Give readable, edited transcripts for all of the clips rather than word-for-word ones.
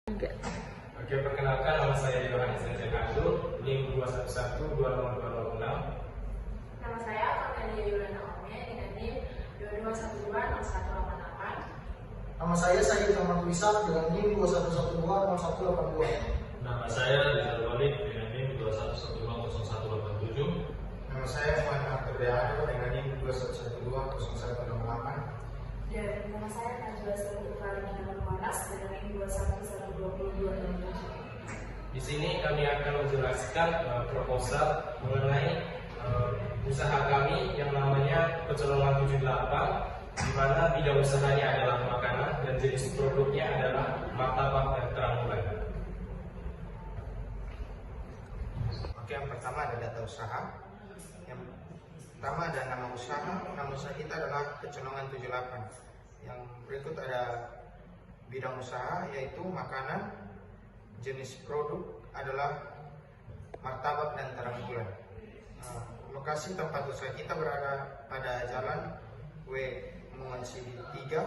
Enggak. Oke, perkenalkan nama saya Yohanes Abdul, NIM 211-20206. Nama saya Cornelia Yulana Ome dengan NIM 22120188. Nama saya Said Ahmad Wisal dengan NIM 21120182. Nama saya Rizal Walid dengan NIM 21120187. Nama saya Muhammad Abdul dengan NIM 21120168. Dan nama saya Najwa Selalu Kalimana Muaras dengan NIM 21122267. Di sini kami akan menjelaskan proposal mengenai usaha kami yang namanya Pecelongan 78, di mana bidang usahanya adalah makanan dan jenis produknya adalah martabak dan terang bulan. Oke, yang pertama ada data usaha. Yang pertama ada nama usaha. Nama usaha kita adalah Pecelongan 78. Yang berikut ada bidang usaha yaitu makanan. Jenis produk adalah martabak dan terang bulan. Lokasi tempat usaha kita berada pada Jalan W. Muansidi 3,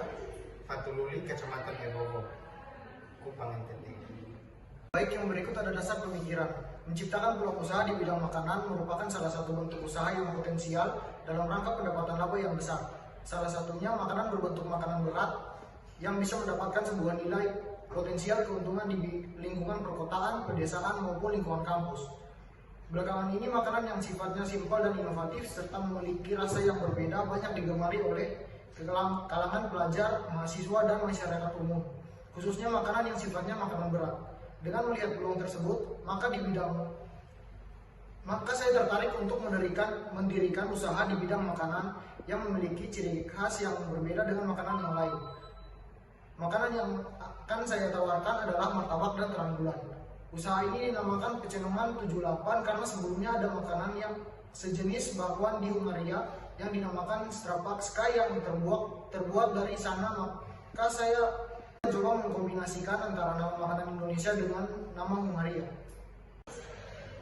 Fatululi, Kecamatan Ebogo, Kupang, NTT. Baik, yang berikut ada dasar pemikiran. Menciptakan peluang usaha di bidang makanan merupakan salah satu bentuk usaha yang potensial dalam rangka pendapatan laba yang besar. Salah satunya makanan berbentuk makanan berat yang bisa mendapatkan sebuah nilai potensial keuntungan di lingkungan perkotaan, pedesaan, maupun lingkungan kampus. Belakangan ini makanan yang sifatnya simpel dan inovatif serta memiliki rasa yang berbeda banyak digemari oleh kalangan pelajar, mahasiswa, dan masyarakat umum, khususnya makanan yang sifatnya makanan berat. Dengan melihat peluang tersebut, maka saya tertarik untuk mendirikan usaha di bidang makanan yang memiliki ciri khas yang berbeda dengan makanan yang lain. Makanan yang akan saya tawarkan adalah martabak dan terang bulan. Usaha ini dinamakan Pecelongan 78 karena sebelumnya ada makanan yang sejenis bakwan di Hungaria yang dinamakan Strapak Sky yang terbuat dari sana. Maka saya mencoba mengkombinasikan antara nama makanan Indonesia dengan nama Hungaria.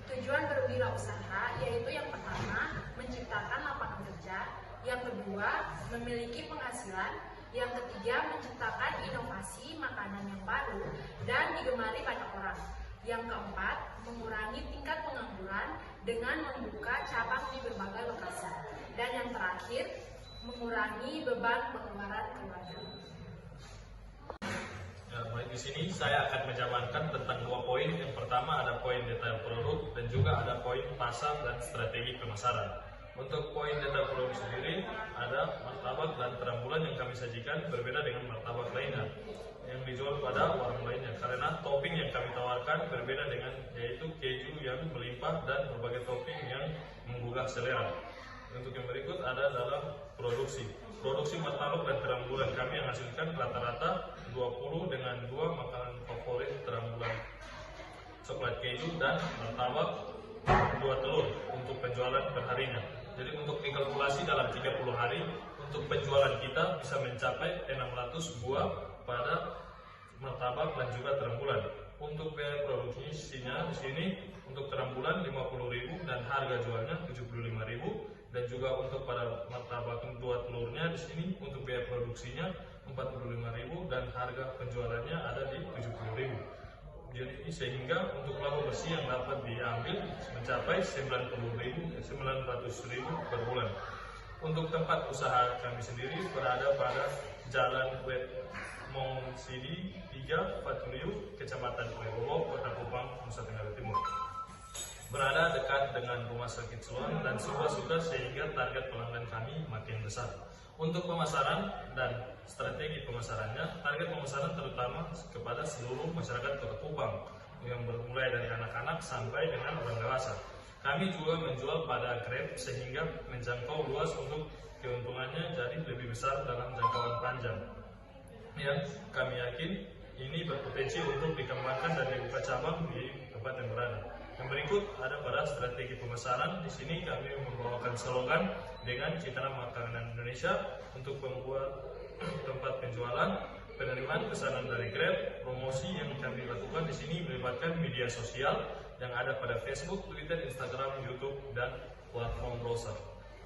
Tujuan berwirausaha yaitu yang pertama menciptakan lapangan kerja, yang kedua memiliki penghasilan, yang ketiga menciptakan inovasi makanan yang baru dan digemari banyak orang. Yang keempat, mengurangi tingkat pengangguran dengan membuka cabang di berbagai lokasi. Dan yang terakhir, mengurangi beban pengeluaran keluarga. Ya, baik, di sini saya akan menjabarkan tentang dua poin. Yang pertama ada poin detail produk dan juga ada poin pasar dan strategi pemasaran. Untuk poin detail produk sendiri ada martabak dan terang bulan yang kami sajikan berbeda dengan martabak lainnya yang dijual pada warung lainnya karena topping yang kami tawarkan berbeda dengan yaitu keju yang melimpah dan berbagai topping yang menggugah selera. Untuk yang berikut ada dalam produksi martabak dan terang bulan kami yang hasilkan rata-rata 20 dengan 2 makanan favorit terang bulan, coklat keju dan martabak 2 telur untuk penjualan perharinya. Jadi untuk dikalkulasi dalam 30 hari untuk penjualan kita bisa mencapai 600 buah pada martabak dan juga terang bulan. Untuk biaya produksinya di sini untuk terang bulan 50.000 dan harga jualnya 75.000 dan juga untuk pada martabak 2 telurnya di sini untuk biaya produksinya 45.000 dan harga penjualannya ada di 70.000. Jadi sehingga untuk laba bersih yang dapat diambil mencapai 900.000 per bulan. Untuk tempat usaha kami sendiri berada pada Jalan Wet Mongsidi 3, Fatuliu, Kecamatan Ebogo, Kota Kupang, Nusa Tenggara Timur. Berada dekat dengan Rumah Sakit Siloam dan Suka sehingga target pelanggan kami makin besar. Untuk pemasaran dan strategi pemasarannya, target pemasaran terutama kepada seluruh masyarakat Kota Kupang yang bermulai dari anak-anak sampai dengan orang dewasa. Kami juga menjual pada Grab sehingga menjangkau luas untuk keuntungannya jadi lebih besar dalam jangkauan panjang. Yang kami yakin ini berpotensi untuk dikembangkan dan dibuka cabang di tempat yang berada. Yang berikut ada pada strategi pemasaran. Di sini kami membawakan slogan dengan cita nama makanan Indonesia untuk membuat tempat penjualan, penerimaan pesanan dari Grab, promosi yang kami lakukan di sini melibatkan media sosial yang ada pada Facebook, Twitter, Instagram, YouTube, dan platform browser.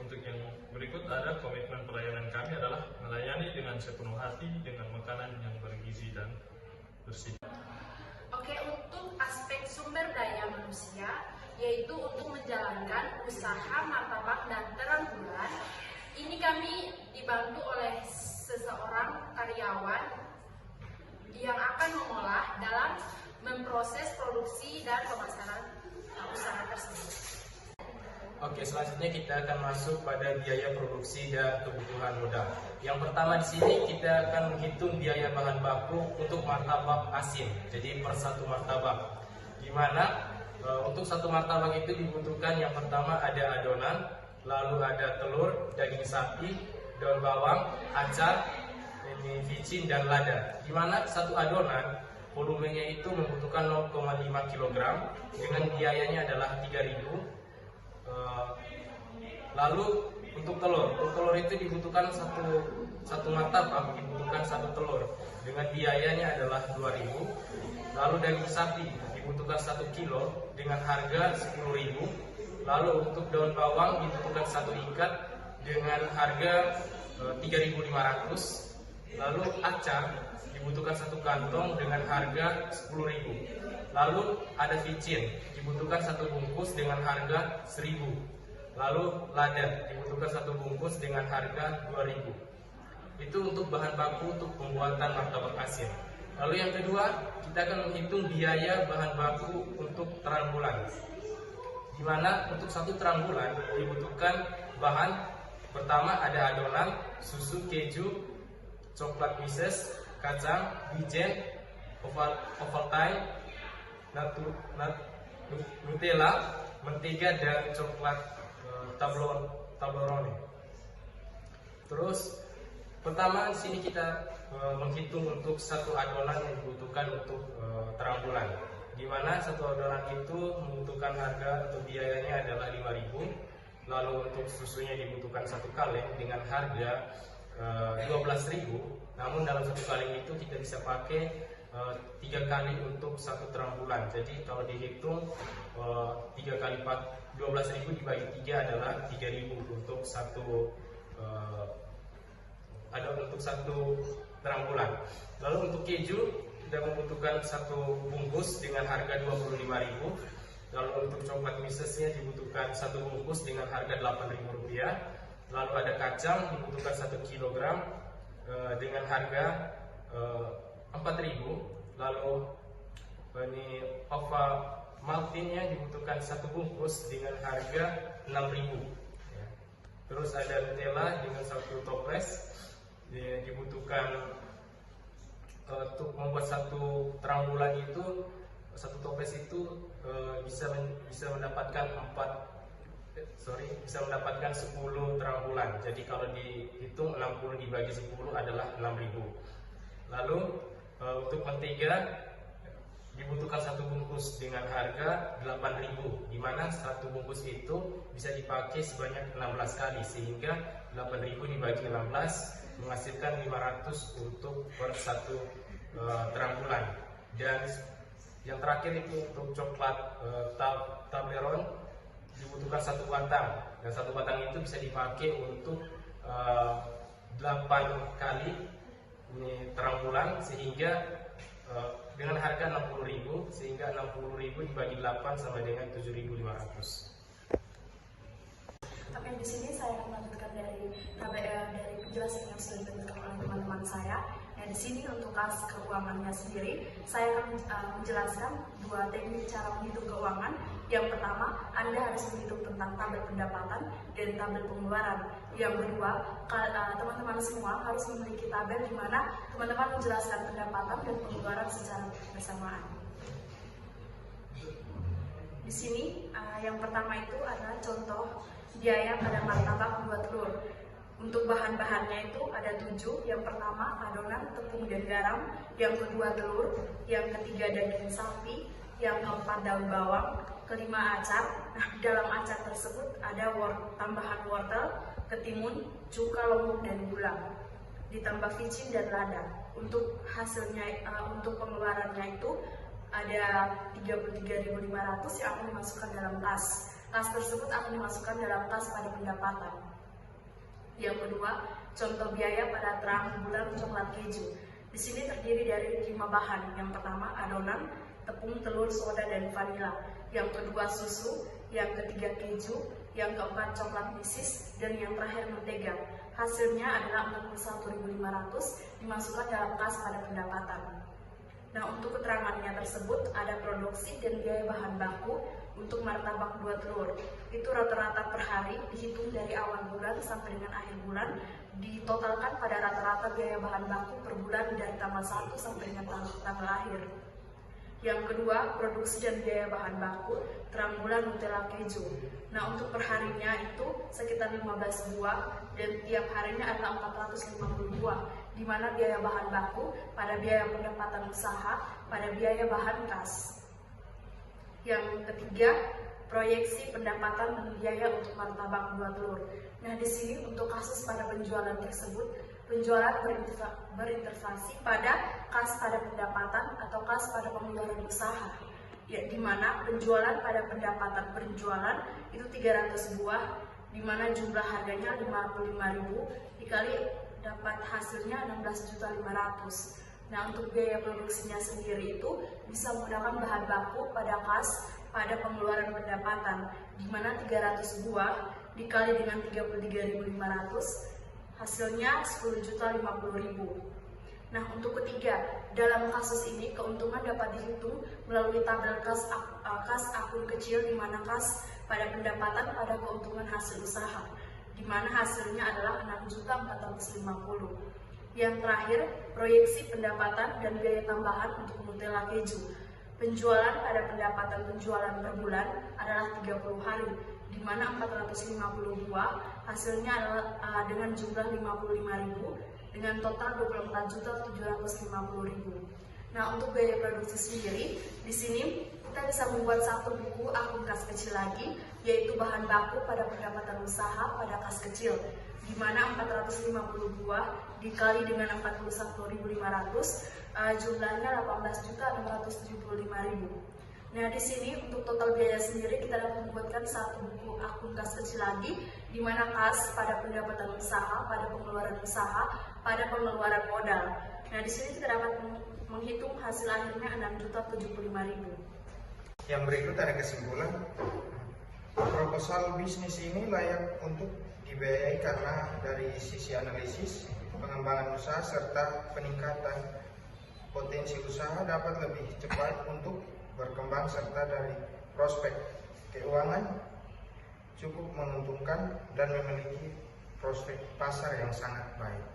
Untuk yang berikut ada komitmen pelayanan kami adalah melayani dengan sepenuh hati dengan makanan yang bergizi dan bersih. Oke, untuk aspek sumber daya manusia, yaitu untuk menjalankan usaha martabak dan terang bulan, ini kami dibantu oleh seseorang karyawan yang akan mengolah dalam memproses produksi dan pemasaran usaha tersebut. Oke, selanjutnya kita akan masuk pada biaya produksi dan kebutuhan modal. Yang pertama di sini kita akan menghitung biaya bahan baku untuk martabak asin. Jadi per satu martabak, di mana untuk satu martabak itu dibutuhkan yang pertama ada adonan, lalu ada telur, daging sapi, daun bawang, acar, ini vicin dan lada. Di mana satu adonan volumenya itu membutuhkan 0,5 kg dengan biayanya adalah 3.000. Lalu untuk telur itu dibutuhkan satu martabak dibutuhkan satu telur dengan biayanya adalah 2.000. Lalu daging sapi dibutuhkan 1 kilo dengan harga 10.000. Lalu untuk daun bawang dibutuhkan 1 ikat dengan harga 3.500. Lalu acar dibutuhkan 1 kantong dengan harga 10.000. Lalu ada vicin dibutuhkan 1 bungkus dengan harga 1.000. Lalu lada dibutuhkan 1 bungkus dengan harga 2.000. Itu untuk bahan baku untuk pembuatan martabak asin. Lalu yang kedua, kita akan menghitung biaya bahan baku untuk terang bulan. Di mana untuk satu terang bulan dibutuhkan bahan pertama ada adonan, susu, keju, coklat mises, kacang, wijen, Ovaltine, Nutella, mentega dan coklat Toblerone. Terus pertama di sini kita menghitung untuk satu adonan yang dibutuhkan untuk terang bulan. Di mana satu adonan itu membutuhkan harga atau biayanya adalah 5.000. Lalu untuk susunya dibutuhkan 1 kaleng dengan harga 12.000. Namun dalam 1 kaleng itu kita bisa pakai 3 kali untuk satu terang bulan. Jadi kalau dihitung 3 kali 12.000 dibagi 3 adalah 3.000 untuk satu terang bulan. Lalu untuk keju kita membutuhkan 1 bungkus dengan harga 25.000. Lalu untuk coklat misesnya dibutuhkan 1 bungkus dengan harga 8.000 rupiah. Lalu ada kacang dibutuhkan 1 kg dengan harga 4.000. Lalu ini Ovaltine dibutuhkan 1 bungkus dengan harga 6.000. Terus ada Nutella dengan 1 toples dibutuhkan untuk membuat satu terang bulan itu, satu toples itu bisa mendapatkan 10 terang bulan. Jadi kalau dihitung 60 dibagi 10 adalah 6.000. Lalu untuk mentega dibutuhkan 1 bungkus dengan harga 8.000, di mana 1 bungkus itu bisa dipakai sebanyak 16 kali, sehingga 8.000 dibagi 16 menghasilkan 500 untuk per satu terang bulan. Dan yang terakhir itu untuk coklat Toblerone dibutuhkan 1 batang, dan 1 batang itu bisa dipakai untuk 8 kali ini terang bulan, sehingga dengan harga 60.000, sehingga 60.000 dibagi 8 sama dengan 7.500. Oke, di sini saya akan melanjutkan dari penjelasan yang sudah diberikan oleh teman-teman saya. Nah, di sini untuk kas keuangannya sendiri, saya akan menjelaskan 2 teknik cara menghitung keuangan. Yang pertama, Anda harus menghitung tentang tabel pendapatan dan tabel pengeluaran. Yang kedua, teman-teman semua harus memiliki tabel di mana teman-teman menjelaskan pendapatan dan pengeluaran secara bersamaan. Di sini, yang pertama itu adalah contoh biaya pada martabak 2 telur. Untuk bahan-bahannya itu ada 7. Yang pertama adonan, tepung dan garam. Yang kedua telur. Yang ketiga daging sapi. Yang keempat daun bawang. Kelima acar. Nah, dalam acar tersebut ada tambahan wortel, ketimun, cuka, lombok dan gula. Ditambah vicin dan lada. Untuk hasilnya, untuk pengeluarannya itu ada 33.500 yang akan dimasukkan dalam kas. Kas tersebut akan dimasukkan dalam kas pada pendapatan. Yang kedua, contoh biaya pada terang bulan coklat keju. Di sini terdiri dari 5 bahan. Yang pertama adonan, tepung tepung, telur, soda, dan vanila. Yang kedua susu, yang ketiga keju, yang keempat coklat misis, dan yang terakhir mentega. Hasilnya adalah 41.500 dimasukkan dalam kas pada pendapatan. Nah, untuk keterangannya tersebut ada produksi dan biaya bahan baku untuk martabak 2 telur. Itu rata-rata per hari dihitung dari awal bulan sampai dengan akhir bulan, ditotalkan pada rata-rata biaya bahan baku per bulan dari tanggal 1 sampai dengan tanggal akhir. Yang kedua, produksi dan biaya bahan baku terang bulan Nutella keju. Nah, untuk perharinya itu sekitar 15 buah dan tiap harinya adalah 450 buah, di mana biaya bahan baku pada biaya pendapatan usaha pada biaya bahan kas. Yang ketiga, proyeksi pendapatan dan biaya untuk martabak 2 telur. Nah, di sini untuk kasus pada penjualan tersebut, penjualan berintervensi pada kas pada pendapatan atau kas pada pengeluaran usaha, ya, di mana penjualan pada pendapatan penjualan itu 300 buah, di mana jumlah harganya 55.000 dikali dapat hasilnya 16.500.000. Nah, untuk biaya produksinya sendiri itu bisa menggunakan bahan baku pada kas pada pengeluaran pendapatan, di mana 300 buah dikali dengan 33.500 hasilnya 10.050.000. Nah, untuk ketiga, dalam kasus ini keuntungan dapat dihitung melalui tabel kas akun kecil, di mana kas pada pendapatan pada keuntungan hasil usaha, di mana hasilnya adalah 6.450.000. Yang terakhir, proyeksi pendapatan dan biaya tambahan untuk Nutella keju. Penjualan pada pendapatan penjualan per bulan adalah 30 hari, di mana 450 buah hasilnya adalah dengan jumlah 55.000 dengan total 24.750.000. Nah, untuk biaya produksi sendiri, di sini kita bisa membuat satu buku akun kas kecil lagi, yaitu bahan baku pada pendapatan usaha pada kas kecil, di mana 450 buah dikali dengan 41.500 jumlahnya 18.675.000. Nah, di sini untuk total biaya sendiri kita dapat membuatkan satu buku akun kas kecil lagi, di mana kas pada pendapatan usaha, pada pengeluaran usaha, pada pengeluaran modal. Nah, di sini kita dapat menghitung hasil akhirnya 6.075.000. Yang berikut ada kesimpulan. Proposal bisnis ini layak untuk dibiayai karena dari sisi analisis, pengembangan usaha, serta peningkatan potensi usaha dapat lebih cepat untuk berkembang, serta dari prospek keuangan cukup menguntungkan dan memiliki prospek pasar yang sangat baik.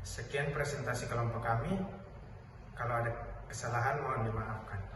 Sekian presentasi kelompok kami. Kalau ada kesalahan mohon dimaafkan.